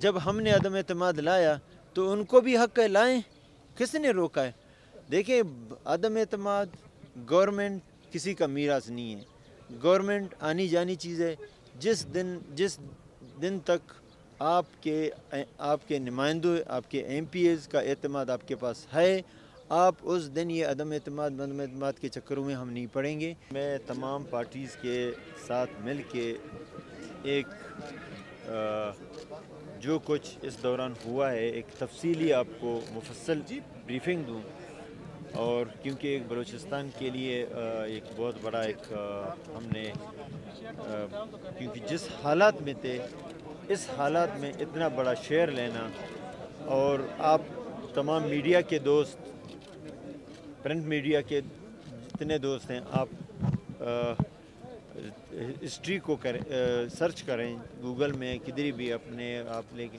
جب ہم نے عدم اعتماد لایا تو ان کو بھی حق ہے، لائیں، کس نے روکا ہے؟ دیکھیں، عدم اعتماد گورنمنٹ کسی کا میراث نہیں ہے، گورنمنٹ آنی جانی چیز ہے۔ جس دن تک آپ کے نمائندوں، آپ کے ایم پی ایز کا اعتماد آپ کے پاس ہے، آپ اس دن یہ عدم اعتماد کے چکروں میں ہم نہیں پڑیں گے۔ میں تمام پارٹیز کے ساتھ مل کے ایک جو کچھ اس دوران ہوا ہے ایک تفصیلی آپ کو مفصل بریفنگ دوں، اور کیونکہ ایک بلوچستان کے لیے ایک بہت بڑا ہم نے کیونکہ جس حالات میں تھے، اس حالات میں اتنا بڑا شیئر لینا، اور آپ تمام میڈیا کے دوست، پرنٹ میڈیا کے جتنے دوست ہیں، آپ ہسٹری کو سرچ کریں گوگل میں، کدھر بھی آپ لے کے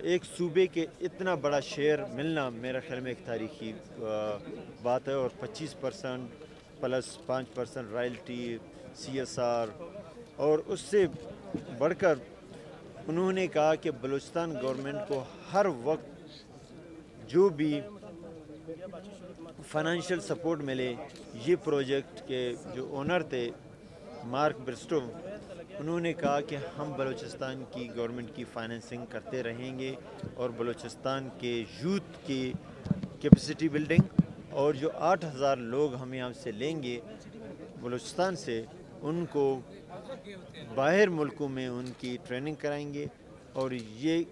ایک صوبے کے اتنا بڑا شیئر ملنا میرا خیال میں ایک تاریخی بات ہے، اور 25% پلس 5% رائلٹی، CSR، اور اس سے بڑھ کر انہوں نے کہا کہ بلوچستان گورنمنٹ کو ہر وقت جو بھی فائنینشیل سپورٹ ملے۔ یہ پروجیکٹ کے جو اونر تھے مارک برسٹو، انہوں نے کہا کہ ہم بلوچستان کی گورنمنٹ کی فائنینسنگ کرتے رہیں گے، اور بلوچستان کے یوتھ کی کیپیسٹی بلڈنگ، اور جو 8,000 لوگ ہم یہاں سے لیں گے بلوچستان سے، ان کو باہر ملکوں میں ان کی ٹریننگ کرائیں گے، اور یہ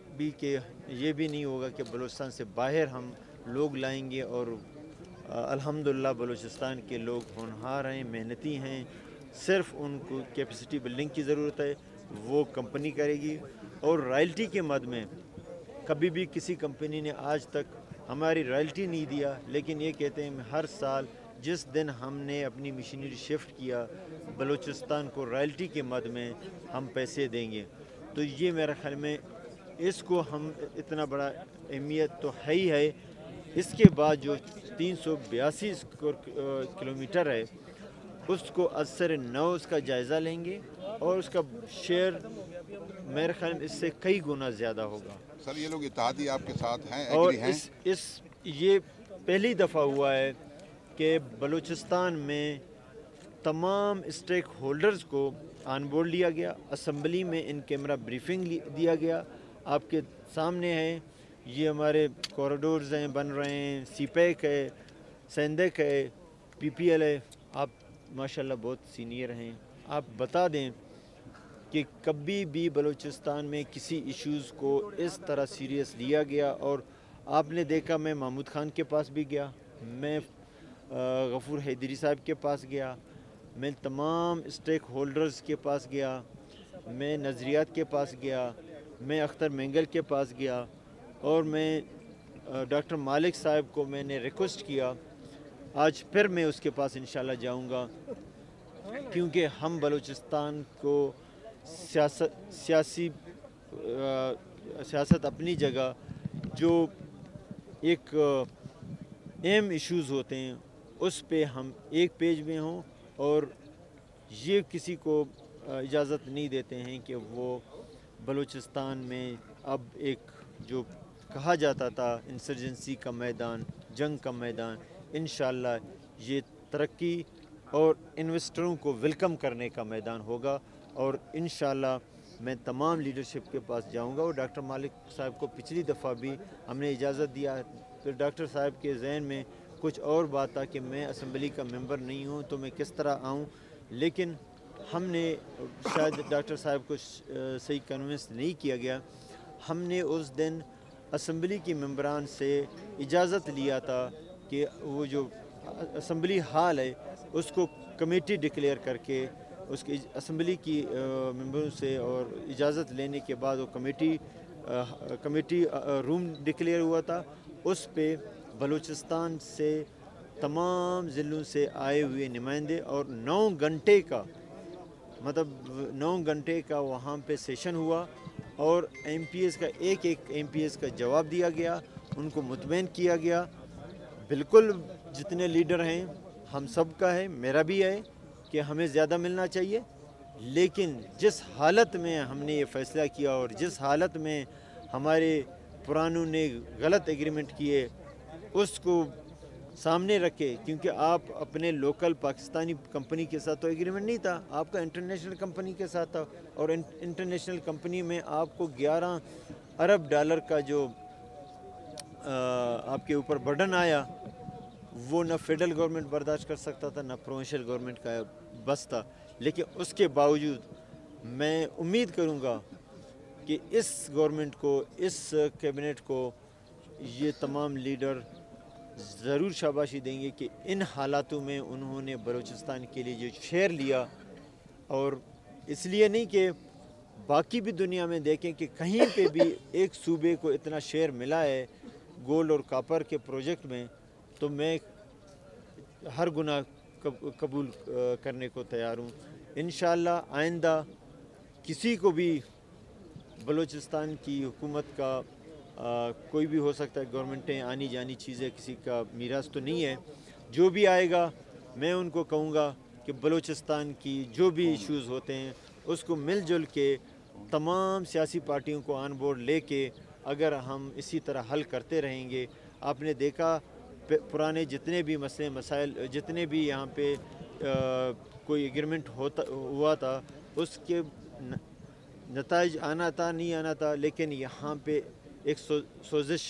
بھی نہیں ہوگا کہ بلوچستان سے باہر ہم لوگ لائیں گے۔ اور الحمدللہ بلوچستان کے لوگ ہونہار ہیں، محنتی ہیں، صرف ان کو کیپیسٹی بلڈنگ کی ضرورت ہے، وہ کمپنی کرے گی۔ اور رائلٹی کے مد میں کبھی بھی کسی کمپنی نے آج تک ہماری رائلٹی نہیں دیا، لیکن یہ کہتے ہیں ہر سال جس دن ہم نے اپنی مشینری شفٹ کیا بلوچستان کو رائلٹی کے مد میں ہم پیسے دیں گے۔ تو یہ میرا خیال میں اس کو ہم اتنا بڑا اہمیت تو ہے ہی ہے۔ اس کے بعد جو 382 کلومیٹر ہے، اس کو از سر نو اس کا جائزہ لیں گے، اور اس کا شیئر میرے خیال میں اس سے کئی گنا زیادہ ہوگا۔ سر یہ لوگ اتحادی آپ کے ساتھ ہیں، اور ایگری ہیں؟ یہ پہلی دفعہ ہوا ہے کہ بلوچستان میں تمام اسٹیک ہولڈرز کو آن بورڈ لیا گیا، اسمبلی میں ان کیمرہ بریفنگ دیا گیا، آپ کے سامنے ہے۔ یہ ہمارے کوریڈورز ہیں، بن رہے ہیں، سی پیک ہے، سیندک ہے، PPL ہے۔ آپ ماشاءاللہ بہت سینئر ہیں، آپ بتا دیں کہ کبھی بھی بلوچستان میں کسی ایشوز کو اس طرح سیریس لیا گیا؟ اور آپ نے دیکھا، میں محمود خان کے پاس بھی گیا، میں غفور حیدری صاحب کے پاس گیا، میں تمام اسٹیک ہولڈرز کے پاس گیا، میں نظریات کے پاس گیا، میں اختر مینگل کے پاس گیا، اور میں ڈاکٹر مالک صاحب کو میں نے ریکویسٹ کیا، آج پھر میں اس کے پاس انشاءاللہ جاؤں گا، کیونکہ ہم بلوچستان کو سیاست اپنی جگہ، جو ایک اہم ایشوز ہوتے ہیں اس پہ ہم ایک پیج میں ہوں، اور یہ کسی کو اجازت نہیں دیتے ہیں کہ وہ بلوچستان میں اب ایک جو کہا جاتا تھا انسرجنسی کا میدان، جنگ کا میدان، انشاءاللہ یہ ترقی اور انویسٹروں کو ویلکم کرنے کا میدان ہوگا۔ اور انشاءاللہ میں تمام لیڈرشپ کے پاس جاؤں گا۔ اور ڈاکٹر مالک صاحب کو پچھلی دفعہ بھی ہم نے اجازت دیا، پھر ڈاکٹر صاحب کے ذہن میں کچھ اور بات تھا کہ میں اسمبلی کا ممبر نہیں ہوں تو میں کس طرح آؤں، لیکن ہم نے شاید ڈاکٹر صاحب کو صحیح کنونس نہیں کیا گیا، ہم نے اس دن اسمبلی کے ممبران سے اجازت لیا تھا کہ وہ جو اسمبلی ہال ہے اس کو کمیٹی ڈکلیئر کر کے اس کی اسمبلی کی ممبروں سے اور اجازت لینے کے بعد وہ کمیٹی روم ڈکلیئر ہوا تھا۔ اس پہ بلوچستان سے تمام ضلعوں سے آئے ہوئے نمائندے، اور 9 گھنٹے کا وہاں پہ سیشن ہوا، اور MPs کا ایک MPs کا جواب دیا گیا، ان کو مطمئن کیا گیا۔ بالکل جتنے لیڈر ہیں ہم سب کا ہے، میرا بھی ہے کہ ہمیں زیادہ ملنا چاہیے، لیکن جس حالت میں ہم نے یہ فیصلہ کیا اور جس حالت میں ہمارے پرانوں نے غلط ایگریمنٹ کیے اس کو سامنے رکھے، کیونکہ آپ اپنے لوکل پاکستانی کمپنی کے ساتھ تو ایگریمنٹ نہیں تھا، آپ کا انٹرنیشنل کمپنی کے ساتھ تھا، اور انٹرنیشنل کمپنی میں آپ کو 11 ارب ڈالر کا جو آپ کے اوپر برڈن آیا، وہ نہ فیڈرل گورنمنٹ برداشت کر سکتا تھا، نہ پروونشل گورنمنٹ کا بس تھا۔ لیکن اس کے باوجود میں امید کروں گا کہ اس گورنمنٹ کو، اس کیبنٹ کو یہ تمام لیڈر ضرور شاباشی دیں گے کہ ان حالاتوں میں انہوں نے بلوچستان کے لیے جو شیئر لیا، اور اس لیے نہیں کہ باقی بھی دنیا میں دیکھیں کہ کہیں پہ بھی ایک صوبے کو اتنا شیئر ملا ہے گولڈ اور کاپر کے پروجیکٹ میں، تو میں ہر گناہ قبول کرنے کو تیار ہوں۔ انشاءاللہ آئندہ کسی کو بھی بلوچستان کی حکومت کا کوئی بھی ہو سکتا ہے، گورنمنٹیں آنی جانی چیزیں کسی کا میراث تو نہیں ہے، جو بھی آئے گا میں ان کو کہوں گا کہ بلوچستان کی جو بھی ایشوز ہوتے ہیں اس کو مل جل کے تمام سیاسی پارٹیوں کو آن بورڈ لے کے اگر ہم اسی طرح حل کرتے رہیں گے۔ آپ نے دیکھا پرانے جتنے بھی مسئلے مسائل، جتنے بھی یہاں پہ کوئی ایگریمنٹ ہوا تھا، اس کے نتائج آنا تھا نہیں آنا تھا، لیکن یہاں پہ ایک سوزش،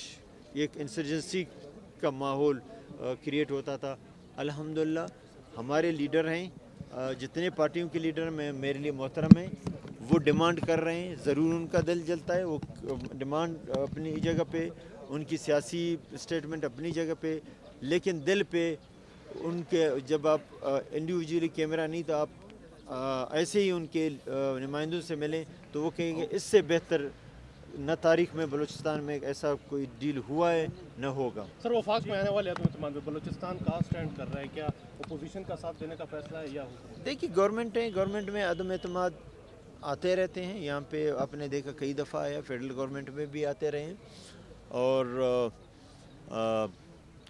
ایک انسرجنسی کا ماحول کریٹ ہوتا تھا۔ الحمدللہ ہمارے لیڈر ہیں، جتنے پارٹیوں کے لیڈر میں میرے لیے محترم ہیں، وہ ڈیمانڈ کر رہے ہیں، ضرور ان کا دل جلتا ہے، وہ ڈیمانڈ اپنی جگہ پہ، ان کی سیاسی اسٹیٹمنٹ اپنی جگہ پہ، لیکن دل پہ ان کے جب آپ انڈیویجولی کیمرہ نہیں تو آپ ایسے ہی ان کے نمائندوں سے ملیں تو وہ کہیں گے اس سے بہتر نہ تاریخ میں بلوچستان میں ایسا کوئی ڈیل ہوا ہے نہ ہوگا۔ سر وفاق میں آنے والے عدم اعتماد میں بلوچستان کہاں سٹینڈ کر رہا ہے؟ کیا اپوزیشن کا ساتھ دینے کا فیصلہ ہے یا حکومت؟ دیکھیے گورنمنٹ میں عدم اعتماد آتے رہتے ہیں، یہاں پہ آپ نے دیکھا کئی دفعہ آیا، فیڈرل گورنمنٹ میں بھی آتے رہے ہیں، اور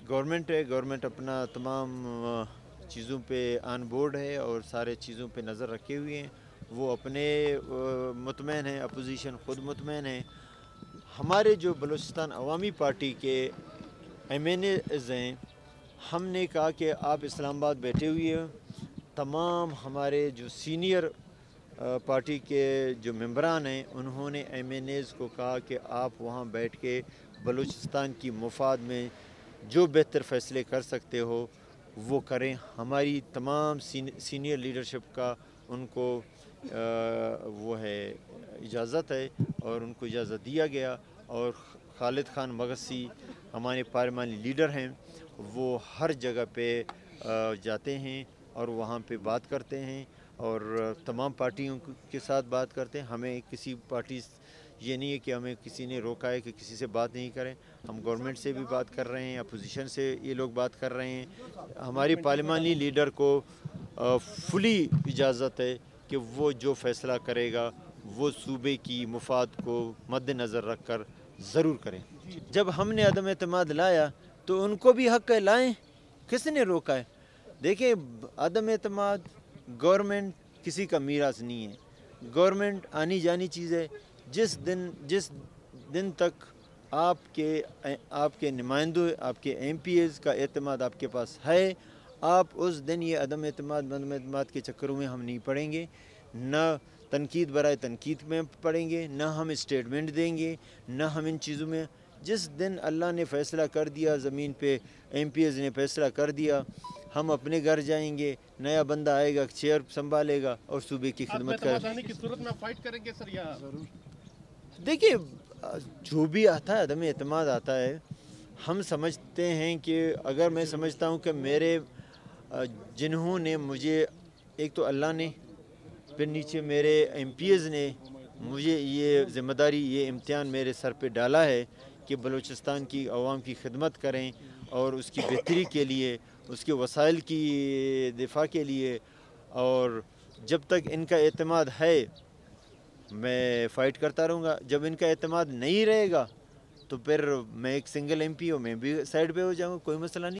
گورنمنٹ اپنا تمام چیزوں پہ آن بورڈ ہے اور سارے چیزوں پہ نظر رکھے ہوئے ہیں، وہ اپنے مطمئن ہیں، اپوزیشن خود مطمئن ہے۔ ہمارے جو بلوچستان عوامی پارٹی کے ایم این ایز ہیں، ہم نے کہا کہ آپ اسلام آباد بیٹھے ہوئے ہیں، تمام ہمارے جو سینئر پارٹی کے جو ممبران ہیں انہوں نے ایم این ایز کو کہا کہ آپ وہاں بیٹھ کے بلوچستان کی مفاد میں جو بہتر فیصلے کر سکتے ہو وہ کریں۔ ہماری تمام سینئر لیڈرشپ کا ان کو وہ ہے اجازت ہے اور ان کو اجازت دیا گیا، اور خالد خان مغسی ہمارے پارلیمانی لیڈر ہیں، وہ ہر جگہ پہ جاتے ہیں اور وہاں پہ بات کرتے ہیں اور تمام پارٹیوں کے ساتھ بات کرتے ہیں۔ ہمیں کسی پارٹی یہ نہیں ہے کہ ہمیں کسی نے روکا ہے کہ کسی سے بات نہیں کریں، ہم گورنمنٹ سے بھی بات کر رہے ہیں، اپوزیشن سے یہ لوگ بات کر رہے ہیں۔ ہماری پارلیمانی لیڈر کو فلی اجازت ہے کہ وہ جو فیصلہ کرے گا وہ صوبے کی مفاد کو مد نظر رکھ کر ضرور کریں۔ جب ہم نے عدم اعتماد لایا تو ان کو بھی حق ہے، لائیں، کس نے روکا ہے؟ دیکھیں عدم اعتماد گورنمنٹ کسی کا میراث نہیں ہے، گورنمنٹ آنی جانی چیز ہے۔ جس دن تک آپ کے نمائندوں، آپ کے ایم پی ایز کا اعتماد آپ کے پاس ہے، آپ اس دن یہ عدم اعتماد کے چکروں میں ہم نہیں پڑیں گے، نہ تنقید برائے تنقید میں پڑیں گے، نہ ہم اسٹیٹمنٹ دیں گے، نہ ہم ان چیزوں میں۔ جس دن اللہ نے فیصلہ کر دیا، زمین پہ ایم پی ایز نے فیصلہ کر دیا، ہم اپنے گھر جائیں گے، نیا بندہ آئے گا، چیئر سنبھالے گا اور صوبے کی خدمت کرے گا۔ کی صورت میں فائٹ کریں گے سر یا دیکھیے جو بھی آتا ہے عدم اعتماد آتا ہے، ہم سمجھتے ہیں کہ اگر میں سمجھتا ہوں کہ میرے جنہوں نے مجھے، ایک تو اللہ نے، پھر نیچے میرے ایم پی ایز نے مجھے یہ ذمہ داری، یہ امتحان میرے سر پہ ڈالا ہے کہ بلوچستان کی عوام کی خدمت کریں اور اس کی بہتری کے لیے، اس کے وسائل کی دفاع کے لیے، اور جب تک ان کا اعتماد ہے میں فائٹ کرتا رہوں گا۔ جب ان کا اعتماد نہیں رہے گا تو پھر میں ایک سنگل ایم پی ہوں، میں بھی سائڈ پہ ہو جاؤں گا، کوئی مسئلہ نہیں۔